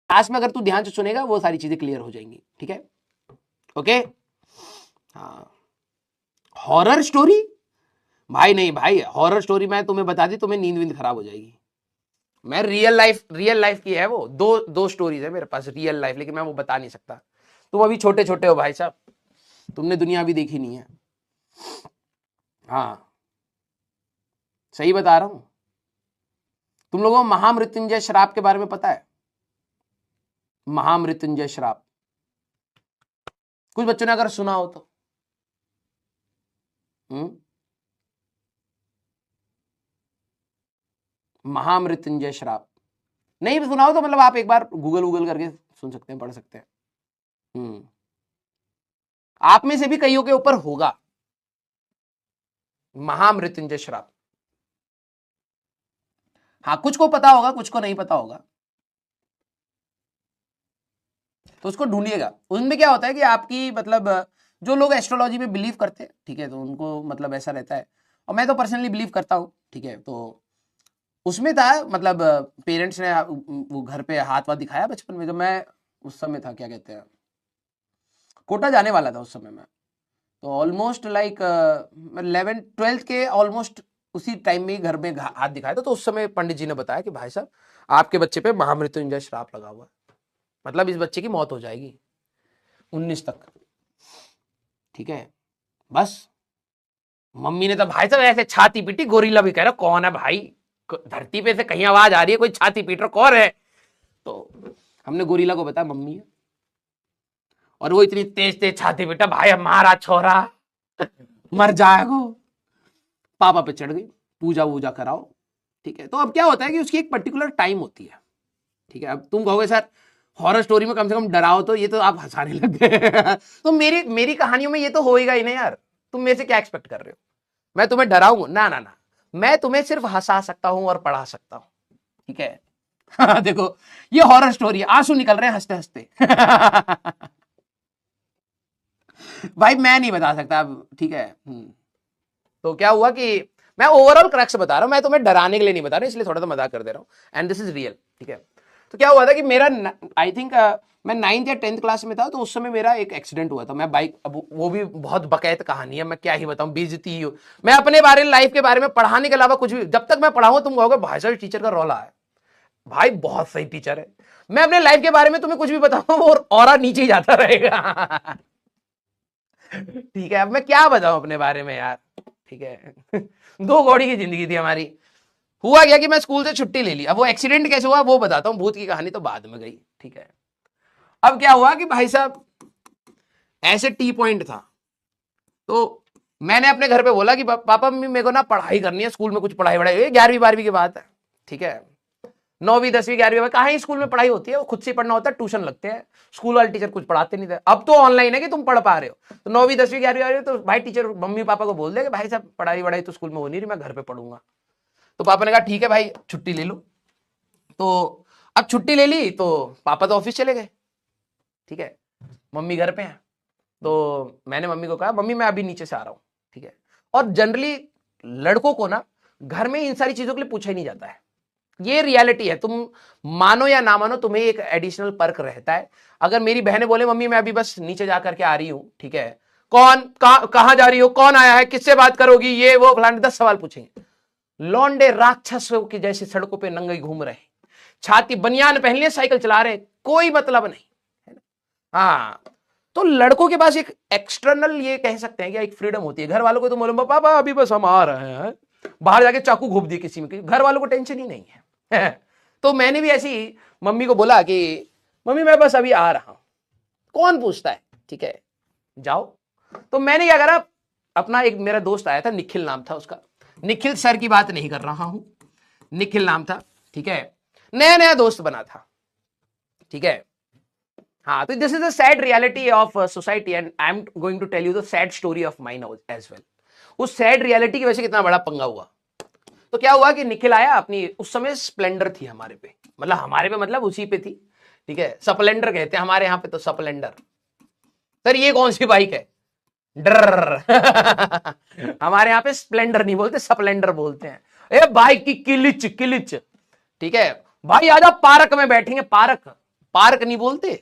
Last में अगर तू ध्यान से सुनेगा वो सारी चीजें क्लियर हो जाएंगी, ठीक है? ओके। हाँ, हॉरर स्टोरी भाई नहीं भाई, हॉरर स्टोरी मैं तुम्हें बता दी, तुम्हें नींद वींद खराब हो जाएगी। मैं रियल लाइफ की है वो, दो स्टोरीज है मेरे पास रियल लाइफ, लेकिन मैं वो बता नहीं सकता। तुम अभी छोटे छोटे हो भाई साहब, तुमने दुनिया अभी देखी नहीं है। हाँ सही बता रहा हूं। तुम लोगों को महामृत्युंजय श्राप के बारे में पता है? महामृत्युंजय श्राप कुछ बच्चों ने अगर सुना हो तो। महामृत्युंजय श्राप नहीं सुना हो तो मतलब आप एक बार गूगल करके सुन सकते हैं, पढ़ सकते हैं। आप में से भी कईयों के ऊपर होगा महामृत्युंजय श्राप। हाँ कुछ को पता होगा, कुछ को नहीं पता होगा, तो उसको ढूंढिएगा। उसमें क्या होता है कि आपकी मतलब जो लोग एस्ट्रोलॉजी में बिलीव करते हैं, ठीक है, तो उनको मतलब ऐसा रहता है, और मैं तो पर्सनली बिलीव करता हूं, ठीक है। तो उसमें था मतलब पेरेंट्स ने वो घर पे हाथ वाथ दिखाया बचपन में, जब मैं उस समय था, क्या कहते हैं, कोटा जाने वाला था उस समय में, तो ऑलमोस्ट लाइक 11th-12th के ऑलमोस्ट उसी टाइम में घर में हाथ दिखाया था। तो उस समय पंडित जी ने बताया कि भाई साहब आपके बच्चे पे महामृत्युंजय श्राप लगा हुआ है, मतलब इस बच्चे की मौत हो जाएगी 19 तक, ठीक है। बस मम्मी ने तो भाई साहब ऐसे छाती पीटी, गोरिल्ला भी कह रहा कौन है भाई, धरती पे से कहीं आवाज आ रही है, कोई छाती पीट रहा, कौन है? तो हमने गोरिल्ला को बताया मम्मी है, और वो इतनी तेज तेज छाती पीटा, भाई हमारा छोरा मर जाएगा। पापा पे चढ़ गई, पूजा वूजा कराओ, ठीक है। तो अब क्या होता है कि उसकी एक पर्टिकुलर टाइम होती है, ठीक है। अब तुम कहोगे सर हॉरर स्टोरी में कम से कम डराओ, तो ये तो आप हंसाने लग गए तो मेरी कहानियों में ये तो होएगा ही नहीं यार, तुम मेरे से क्या एक्सपेक्ट कर रहे हो? मैं तुम्हें डराऊंगा? ना ना ना, मैं तुम्हें सिर्फ हंसा सकता हूं और पढ़ा सकता हूं, ठीक है देखो ये हॉरर स्टोरी है, आंसू निकल रहे हैं हंसते हंसते भाई मैं नहीं बता सकता अब, ठीक है। तो क्या हुआ कि मैं ओवरऑल क्रक्स बता रहा हूं, मैं तुम्हें डराने के लिए नहीं बता रहा, इसलिए थोड़ा सा मजाक कर दे रहा हूं, एंड दिस इज रियल, ठीक है। तो क्या हुआ था कि मेरा आई थिंक मैं 9th या 10th क्लास में था, तो उस समय मेरा एक एक्सीडेंट हुआ था। मैं बाइक, अब वो भी बहुत बकैत कहानी है, मैं क्या ही बताऊं, बेइज्जती ही हो। मैं अपने बारे लाइफ के बारे में पढ़ाने के अलावा कुछ भी, जब तक मैं पढ़ाऊंगा तुम कहोगे भाई साहब टीचर का रौला है, भाई बहुत सही टीचर है। मैं अपने लाइफ के बारे में तुम्हें कुछ भी बताऊं वो ऑरा नीचे ही जाता रहेगा ठीक है। अब मैं क्या बताऊं अपने बारे में यार, ठीक है दो घोड़ी की जिंदगी थी हमारी। हुआ क्या कि मैं स्कूल से छुट्टी ले ली, अब वो एक्सीडेंट कैसे हुआ वो बताता हूँ, भूत की कहानी तो बाद में गई, ठीक है। अब क्या हुआ कि भाई साहब ऐसे टी पॉइंट था, तो मैंने अपने घर पे बोला कि पापा मम्मी मेरे को ना पढ़ाई करनी है, स्कूल में कुछ पढ़ाई वढ़ाई, 11वीं 12वीं की बात है, ठीक है। 9वीं 10वीं 11वीं में कहाँ ही स्कूल में पढ़ाई होती है, वो खुद से पढ़ना होता है, ट्यूशन लगते हैं, स्कूल वाले टीचर कुछ पढ़ाते नहीं थे। अब तो ऑनलाइन है कि तुम पढ़ पा रहे हो, तो 9वीं 10वीं 11वीं तो भाई टीचर मम्मी पापा को बोल दे कि भाई साहब पढ़ाई वढ़ाई तो स्कूल में हो नहीं रही, मैं घर पे पढ़ूंगा। तो पापा ने कहा ठीक है भाई छुट्टी ले लो। तो अब छुट्टी ले ली तो पापा तो ऑफिस चले गए, ठीक है, मम्मी घर पे हैं। तो मैंने मम्मी को कहा मम्मी मैं अभी नीचे से आ रहा हूं, ठीक है। और जनरली लड़कों को ना घर में इन सारी चीजों के लिए पूछा ही नहीं जाता है, ये रियलिटी है, तुम मानो या ना मानो तुम्हें एक एडिशनल पर्क रहता है। अगर मेरी बहनें बोले मम्मी मैं अभी बस नीचे जाकर के आ रही हूं, ठीक है, कौन कहां जा रही हो, कौन आया है, किससे बात करोगी, ये वो फलाने 10 सवाल पूछेंगे। लौंडे राक्षसों की जैसे सड़कों पे नंगे घूम रहे, छाती बनियान पहन लिए साइकिल चला रहे, कोई मतलब नहीं है ना। हाँ तो लड़कों के पास एक एक्सटर्नल ये कह सकते हैं कि एक फ्रीडम होती है। घर वालों को तो मालूम पापा अभी बस हम आ रहे हैं, बाहर जाके चाकू घोप दिए किसी में, घर वालों को टेंशन ही नहीं है तो मैंने भी ऐसी मम्मी को बोला कि मम्मी मैं बस अभी आ रहा हूं, कौन पूछता है, ठीक है जाओ। तो मैंने क्या करा, अपना एक मेरा दोस्त आया था, निखिल नाम था उसका, निखिल सर की बात नहीं कर रहा हूं, निखिल नाम था, ठीक है, नया नया दोस्त बना था, ठीक है। हाँ तो this is the sad reality of society and I am going to tell you the sad story of mine as well. उस सैड रियलिटी की वजह से कितना बड़ा पंगा हुआ। तो क्या हुआ कि निखिल आया, अपनी उस समय स्प्लेंडर थी हमारे पे, मतलब उसी पे थी, ठीक है, स्प्लेंडर कहते हैं हमारे यहाँ पे, तो स्प्लेंडर। सर ये कौन सी बाइक है, डर हमारे यहाँ पे स्प्लेंडर नहीं बोलते, स्प्लेंडर बोलते हैं। ए बाइक की किलिच किलिच, ठीक है भाई आजा पार्क में बैठेंगे, पार्क पार्क नहीं बोलते,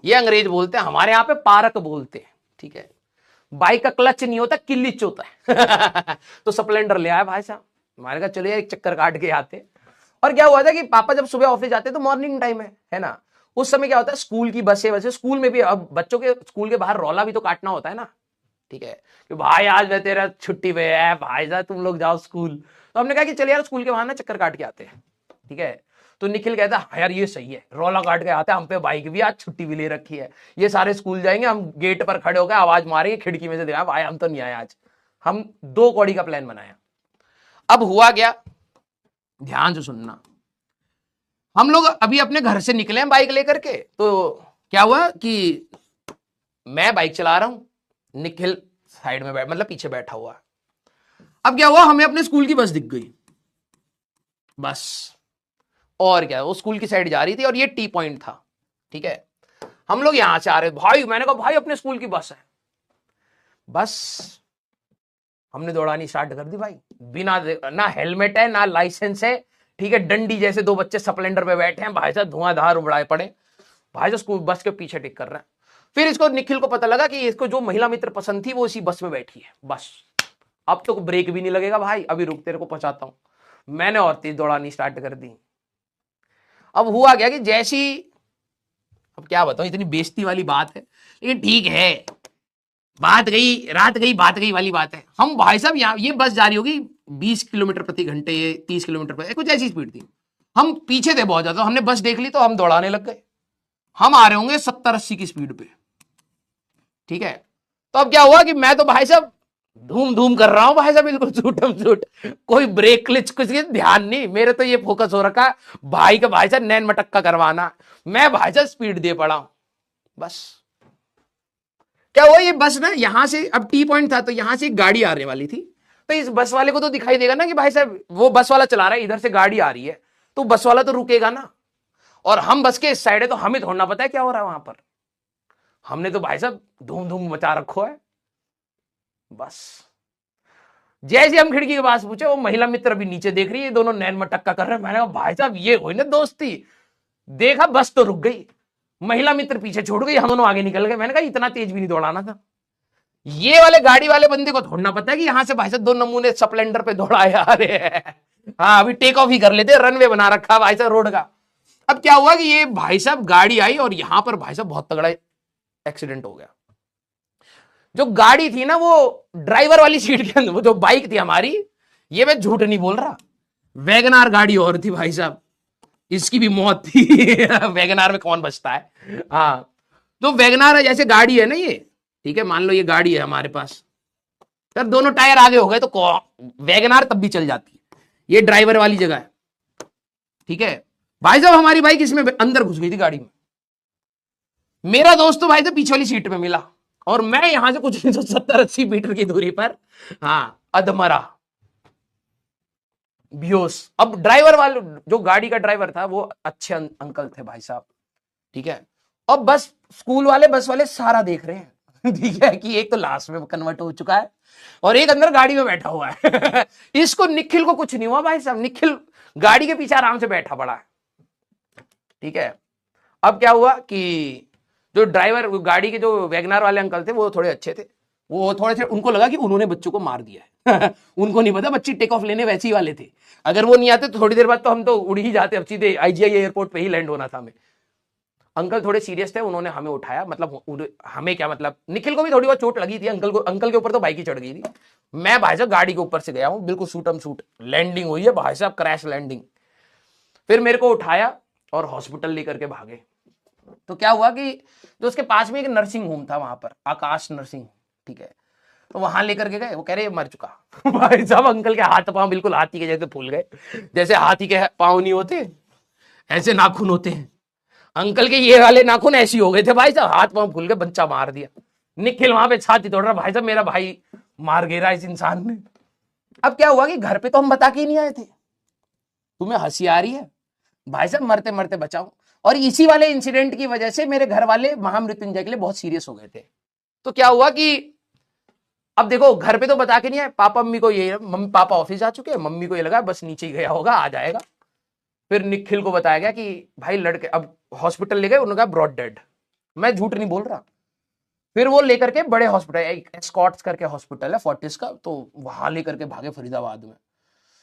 ये अंग्रेज बोलते हैं, हमारे यहाँ पे पार्क बोलते हैं। ठीक है, बाइक का क्लच नहीं होता, किलिच होता है। तो स्प्लेंडर ले आया भाई साहब, हमारे कहा चलो यार एक चक्कर काट के आते। और क्या हुआ था कि पापा जब सुबह ऑफिस जाते तो मॉर्निंग टाइम है ना, उस समय क्या होता है स्कूल की बसें वैसे, स्कूल में भी अब बच्चों के स्कूल के बाहर रौला भी तो काटना होता है ना। ठीक है, कि भाई आज मैं तेरा छुट्टी पे है भाई साहब, तुम लोग जाओ स्कूल। तो हमने कहा कि चल यार स्कूल के बाहर ना चक्कर काट के आते हैं। ठीक है, तो निखिल कहता है यार ये सही है, रौला काट के आते हैं, हम पे बाइक भी आज छुट्टी भी ले रखी है, ये सारे स्कूल जाएंगे, हम गेट पर खड़े होकर आवाज मारेंगे खिड़की में से, देखा भाई हम तो नहीं आए आज। हम 2 कौड़ी का प्लान बनाया। अब हुआ क्या, ध्यान से सुनना। हम लोग अभी अपने घर से निकले हैं बाइक लेकर के, तो क्या हुआ कि मैं बाइक चला रहा हूं, निखिल साइड में मतलब पीछे बैठा हुआ। अब क्या हुआ, हमें अपने स्कूल की बस दिख गई, बस। और क्या, वो स्कूल की साइड जा रही थी और ये टी पॉइंट था। ठीक है, हम लोग यहां से आ रहे, भाई मैंने कहा भाई अपने स्कूल की बस है। बस हमने दौड़ानी स्टार्ट कर दी भाई, बिना ना हेलमेट है ना लाइसेंस है। ठीक है, डंडी जैसे 2 बच्चे स्प्लेंडर पे बैठे हैं भाई साहब, धुआंधार उबड़ाए पड़े भाई साहब, स्कूल बस के पीछे टिक कर रहे हैं। फिर इसको निखिल को पता लगा कि इसको जो महिला मित्र पसंद थी वो इसी बस में बैठी है। बस अब तो ब्रेक भी नहीं लगेगा भाई, अभी रुक तेरे को पहुंचाता हूं। मैंने और तेज दौड़ानी स्टार्ट कर दी। अब हुआ क्या कि जैसी, अब क्या बताऊं, इतनी बेइज्जती वाली बात है लेकिन ठीक है, बात गई रात गई बात गई वाली बात है। हम भाई साहब यहाँ, ये बस जा रही होगी 20 किलोमीटर प्रति घंटे, 30 किलोमीटर प्रति, कुछ ऐसी स्पीड थी। हम पीछे थे बहुत ज्यादा, हमने बस देख ली तो हम दौड़ाने लग गए। हम आ रहे होंगे 70-80 की स्पीड पे। ठीक है, तो अब क्या हुआ कि मैं तो भाई साहब धूम धूम कर रहा हूं भाई साहब, बिल्कुल छूटम छूट, कोई ब्रेक क्लिच कुछ ध्यान नहीं, मेरे तो ये फोकस हो रखा भाई का भाई साहब नैन मटक्का करवाना। मैं भाई साहब स्पीड दे पड़ा हूं। बस क्या हुआ, ये बस ना यहां से, अब टी पॉइंट था तो यहां से एक गाड़ी आने वाली थी, तो इस बस वाले को तो दिखाई देगा ना कि भाई साहब वो बस वाला चला रहा है, इधर से गाड़ी आ रही है, तो बस वाला तो रुकेगा ना। और हम बस के इस साइड है तो हमें थोड़ा पता है क्या हो रहा है वहां पर। हमने तो भाई साहब धूम धूम मचा रखो है। बस जैसे हम खिड़की के पास पूछे, वो महिला मित्र भी नीचे देख रही है, दोनों नैन मटक्का कर रहे हैं। मैंने कहा भाई साहब ये हुई ना दोस्ती। देखा बस तो रुक गई, महिला मित्र पीछे छोड़ गई, हम दोनों आगे निकल गए। मैंने कहा इतना तेज भी नहीं दौड़ाना था। ये वाले गाड़ी वाले बंदे को थोड़ा पता है कि यहां से भाई साहब 2 नमूने स्प्लेंडर पे दौड़ाए आ रहे हैं। हाँ अभी टेक ऑफ ही कर लेते, रनवे बना रखा भाई साहब रोड का। अब क्या हुआ कि ये भाई साहब गाड़ी आई और यहां पर भाई साहब बहुत तगड़ा एक्सीडेंट हो गया। जो गाड़ी थी ना वो ड्राइवर वाली सीट के अंदर, वो जो बाइक थी हमारी, ये मैं झूठ नहीं बोल रहा, वैगनार गाड़ी और थी भाई साहब, इसकी भी मौत थी। वैगनार में कौन बचता है। हाँ तो वैगनार जैसे गाड़ी है ना ये, ठीक है, मान लो ये गाड़ी है हमारे पास, सर दोनों टायर आगे हो गए तो वैगनार तब भी चल जाती है, ये ड्राइवर वाली जगह है। ठीक है भाई साहब, हमारी बाइक इसमें अंदर घुस गई थी गाड़ी में, मेरा दोस्त तो भाई साहब पीछे वाली सीट पे मिला और मैं यहां से कुछ 70-80 मीटर की दूरी पर, हाँ अधमरा बेहोश। अब ड्राइवर वाले, जो गाड़ी का ड्राइवर था वो अच्छे अंकल थे भाई साहब। ठीक है, अब बस स्कूल वाले बस वाले सारा देख रहे हैं। ठीक है, कि एक तो लास्ट में कन्वर्ट हो चुका है और एक अंदर गाड़ी में बैठा हुआ है। इसको निखिल को कुछ नहीं हुआ भाई साहब, निखिल गाड़ी के पीछे आराम से बैठा पड़ा है। ठीक है, अब क्या हुआ कि जो ड्राइवर, गाड़ी के जो वैगनार वाले अंकल थे वो थोड़े अच्छे थे, वो थोड़े से उनको लगा कि उन्होंने बच्चों को मार दिया है। उनको नहीं पता बच्चे टेक ऑफ लेने वैसे ही वाले थे, अगर वो नहीं आते तो थोड़ी देर बाद तो हम तो उड़ ही जाते, अब सीधे आईजीआई एयरपोर्ट पे ही लैंड होना था हमें। अंकल थोड़े सीरियस थे, उन्होंने हमें उठाया, मतलब हमें क्या मतलब, निखिल को भी थोड़ी बहुत चोट लगी थी, अंकल के ऊपर तो बाइक ही चढ़ गई थी। मैं भाई साहब गाड़ी के ऊपर से गया हूं, बिल्कुल सूटम सूट लैंडिंग हुई है भाई साहब, क्रैश लैंडिंग। फिर मेरे को उठाया और हॉस्पिटल लेकर के भागे। तो क्या हुआ कि जो उसके पास में एक नर्सिंग होम था वहां पर, आकाश नर्सिंग, ठीक है, तो वहां लेकर के गए, वो कह रहे मर चुका। भाई साहब अंकल के हाथ पांव बिल्कुल हाथी के जैसे फूल गए, जैसे हाथी के पांव नहीं होते ऐसे नाखून होते हैं, अंकल के ये वाले नाखून ऐसे हो गए थे भाई साहब, हाथ पांव फूल गए, बच्चा मार दिया। निखिल वहां पे छाती तोड़ रहा, भाई साहब मेरा भाई मार गिरा इस इंसान ने। अब क्या हुआ कि घर पे तो हम बता के ही नहीं आए थे, तुम्हें हंसी आ रही है भाई साहब, मरते मरते बचाओ। और इसी वाले इंसिडेंट की वजह से मेरे घर वाले महामृत्युंजय के लिए बहुत सीरियस हो गए थे। तो क्या हुआ कि अब देखो घर पे तो बता के नहीं आए, पापा मम्मी को ये, मम्मी पापा ऑफिस जा चुके हैं, मम्मी को ये लगा बस नीचे ही गया होगा आ जाएगा। फिर निखिल को बताया गया कि भाई लड़के अब हॉस्पिटल ले गए, उन्होंने कहा ब्रॉड डेड। मैं झूठ नहीं बोल रहा। फिर वो लेकर के बड़े हॉस्पिटल, एक एस्कॉट्स करके हॉस्पिटल है फोर्टिस का, तो वहां लेकर के भागे फरीदाबाद में।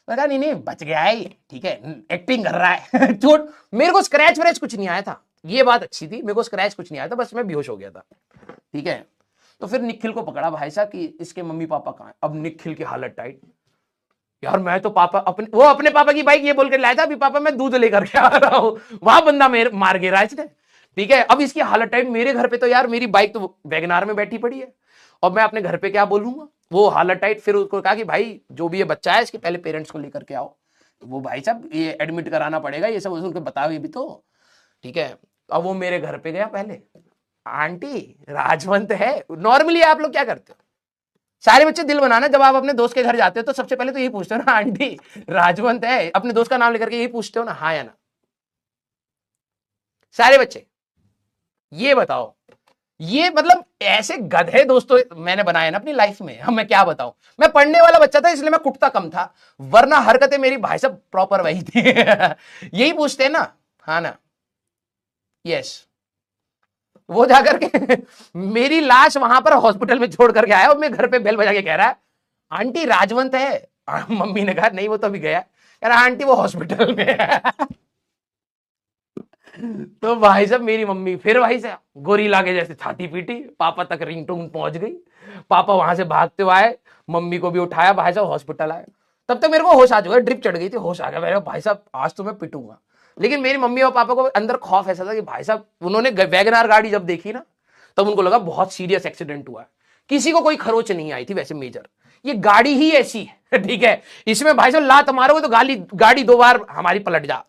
मैं कहा नहीं नहीं बच गया है ये, ठीक है, एक्टिंग कर रहा है। चोट, मेरे को स्क्रैच व्रैच कुछ नहीं आया था, ये बात अच्छी थी, मेरे को स्क्रैच कुछ नहीं आया था, बस मैं बेहोश हो गया था, ठीक है। तो फिर निखिल को पकड़ा भाई साहब कि इसके मम्मी पापा कहाँ हैं। अब निखिल की हालत टाइट, यार मैं तो पापा अपने पापा की बाइक ये बोल कर लाया था, अभी पापा मैं दूध लेकर के आ रहा हूं, वहां बंदा मेरे मार गिरा इसने, ठीक है। अब इसकी हालत टाइट, मेरे घर पे तो यार मेरी बाइक तो वैगनार में बैठी पड़ी है, और मैं अपने घर पे क्या बोलूंगा, वो हालत टाइट। फिर उसको कहा कि भाई जो भी ये बच्चा है इसके पहले पेरेंट्स को लेकर के आओ, वो भाई साहब ये एडमिट कराना पड़ेगा, ये सब उनको बताओ ये भी तो, ठीक है। अब वो मेरे घर पे गया पहले, आंटी राजवंत है। नॉर्मली आप लोग क्या करते हो, सारे बच्चे दिल बनाना, जब आप अपने दोस्त के घर जाते हो तो सबसे पहले तो यही पूछते हो ना, आंटी राजवंत है, अपने दोस्त का नाम लेकर के यही पूछते हो ना, हाँ या ना। सारे बच्चे ये बताओ, ये मतलब ऐसे गधे दोस्तों मैंने बनाए ना अपनी लाइफ में, हम मैं क्या बताऊं। मैं पढ़ने वाला बच्चा था इसलिए मैं कुटता कम था, वरना हरकतें मेरी भाई साहब प्रॉपर वही थी। यही पूछते हैं ना, हाँ ना, यस। वो जाकर के मेरी लाश वहां पर हॉस्पिटल में छोड़ करके आया, और मैं घर पे बेल बजा के कह रहा है आंटी राजवंत है। मम्मी ने कहा नहीं वो तो अभी गया, कह रहा आंटी वो हॉस्पिटल में है। तो भाई साहब मेरी मम्मी फिर भाई साहब गोरीला के जैसे छाती पीटी, पापा तक रिंगटोन पहुंच गई, पापा वहां से भागते हुए आए, मम्मी को भी उठाया, भाई साहब हॉस्पिटल आए। तब तक मेरे को होश आ चुका, ड्रिप चढ़ गई थी, होश आ गया मेरे, भाई साहब आज तो मैं पिटूंगा। लेकिन मेरी मम्मी और पापा को अंदर खौफ ऐसा था कि भाई साहब उन्होंने वैगनार गाड़ी जब देखी ना, तब उनको लगा बहुत सीरियस एक्सीडेंट हुआ है। किसी को कोई खरोच नहीं आई थी वैसे मेजर, ये गाड़ी ही ऐसी है, ठीक है, इसमें भाई साहब लात मारोगे तो गाड़ी 2 बार हमारी पलट जा,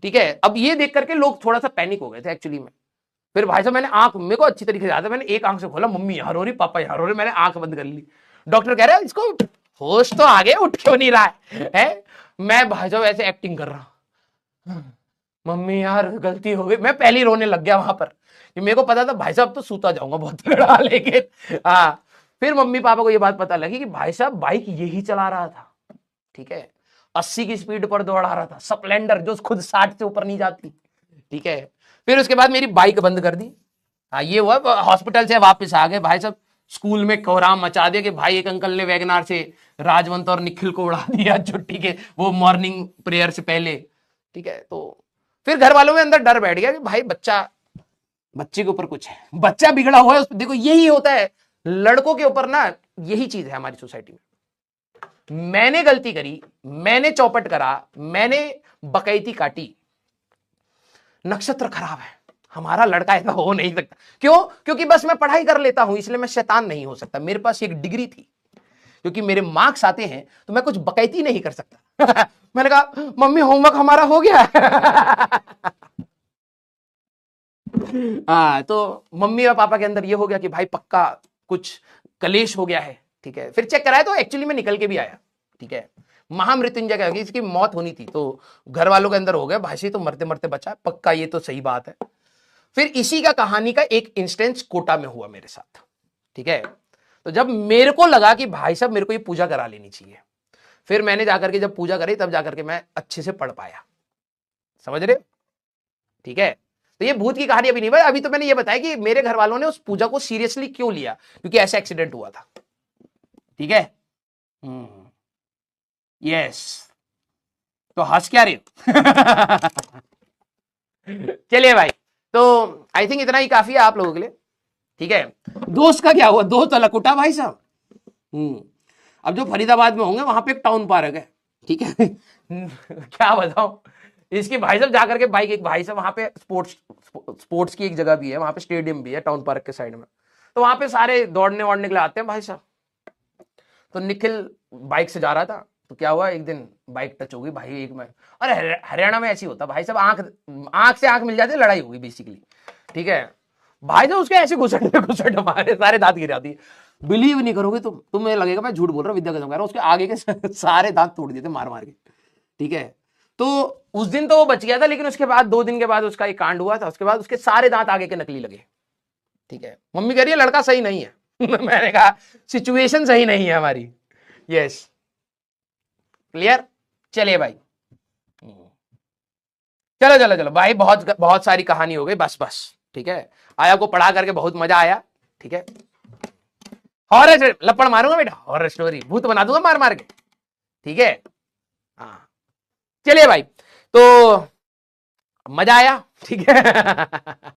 ठीक है। अब ये देख करके लोग थोड़ा सा पैनिक हो गए थे एक्चुअली में। फिर भाई साहब मैंने आंख, मेरे को अच्छी तरीके से याद है, मैंने एक आंख से खोला, मम्मी यहाँ रो रही, पापा यहाँ रो रहे, मैंने आंख बंद कर ली। डॉक्टर कह रहा है इसको होश तो आ गया, उठ क्यों नहीं रहा है? मैं भाई साहब ऐसे एक्टिंग कर रहा, मम्मी यार गलती हो गई, मैं पहले ही रोने लग गया वहां पर, मेरे को पता था भाई साहब तो सूता जाऊंगा बहुत तगड़ा। लेकिन हाँ, फिर मम्मी पापा को ये बात पता लगी कि भाई साहब बाइक यही चला रहा था, ठीक है, 80 की स्पीड पर दौड़ा रहा था, स्प्लेंडर जो खुद 60 से ऊपर नहीं जाती, ठीक है। फिर उसके बाद मेरी बाइक बंद कर दी। हाँ ये हुआ, हॉस्पिटल से वापस आ गए भाई साहब, स्कूल में कोहराम मचा दिया कि भाई एक अंकल ने वैगनार से राजवंत और निखिल को उड़ा दिया छुट्टी के वो मॉर्निंग प्रेयर से पहले, ठीक है। तो फिर घर वालों में अंदर डर बैठ गया कि भाई बच्चे के ऊपर कुछ है, बच्चा बिगड़ा हुआ है। देखो यही होता है लड़कों के ऊपर ना, यही चीज है हमारी सोसाइटी में। मैंने गलती करी, मैंने चौपट करा, मैंने बकैती काटी, नक्षत्र खराब है, हमारा लड़का ऐसा हो नहीं सकता। क्यों? क्योंकि बस मैं पढ़ाई कर लेता हूं इसलिए मैं शैतान नहीं हो सकता, मेरे पास एक डिग्री थी, क्योंकि मेरे मार्क्स आते हैं तो मैं कुछ बकैती नहीं कर सकता। मैंने कहा मम्मी होमवर्क हमारा हो गया। हाँ, तो मम्मी और पापा के अंदर ये हो गया कि भाई पक्का कुछ कलेश हो गया है, ठीक है। फिर चेक कराया तो एक्चुअली में निकल के भी आया, ठीक है, महामृत्युंजय का, इसकी मौत होनी थी, तो घर वालों के अंदर हो गया भाई तो मरते मरते बचा, पक्का ये तो सही बात है। फिर इसी का कहानी का एक इंस्टेंस कोटा में हुआ मेरे साथ, ठीक है। तो जब मेरे को लगा कि भाई साहब मेरे को ये पूजा करा लेनी चाहिए, फिर मैंने जाकर के जब पूजा करी तब जाकर के मैं अच्छे से पढ़ पाया, समझ रहे, ठीक है। तो ये भूत की कहानी अभी नहीं भाई, अभी तो मैंने ये बताया कि मेरे घर वालों ने उस पूजा को सीरियसली क्यों लिया, क्योंकि ऐसा एक्सीडेंट हुआ था, ठीक है। यस, तो हंस क्या रहे हो? चलिए भाई, तो आई थिंक इतना ही काफी है आप लोगों के लिए, ठीक है। दोस्त का क्या हुआ, दोस्त अलग उठा भाई साहब। अब जो फरीदाबाद में होंगे वहां पे एक टाउन पार्क है, ठीक है। क्या बताऊं, इसकी भाई साहब जाकर के बाइक, एक भाई साहब वहां पे स्पोर्ट्स की एक जगह भी है, वहां पे स्टेडियम भी है टाउन पार्क के साइड में, तो वहां पे सारे दौड़ने वोड़ने के लिए आते हैं भाई साहब। तो निखिल बाइक से जा रहा था, तो क्या हुआ एक दिन बाइक टच हो गई भाई एक में, अरे हरियाणा में ऐसी होता भाई साहब, आंख से आंख मिल जाती है, लड़ाई हो गई बेसिकली, ठीक है। भाई साहब उसके ऐसे घुसट हमारे सारे दांत गिरा दिए, बिलीव नहीं करोगे तुम्हें लगेगा मैं झूठ बोल रहा हूँ, विद्या कसम कह रहा हूँ, उसके आगे के सारे दांत तोड़ दिए थे मार मार के, ठीक है। तो उस दिन तो वो बच गया था, लेकिन उसके बाद 2 दिन के बाद उसका एक कांड हुआ था, उसके बाद उसके सारे दांत आगे के नकली लगे, ठीक है। मम्मी कह रही है लड़का सही नहीं है। मैंने कहा सिचुएशन सही नहीं है हमारी, यस, क्लियर, चलिए भाई। चलो चलो चलो भाई, बहुत बहुत सारी कहानी हो गई, बस बस, ठीक है। आया को पढ़ा करके बहुत मजा आया, ठीक है। हॉरर लपड़ मारूंगा बेटा, हॉरर स्टोरी भूत बना दूंगा मार मार के, ठीक है। हाँ चलिए भाई, तो मजा आया, ठीक है।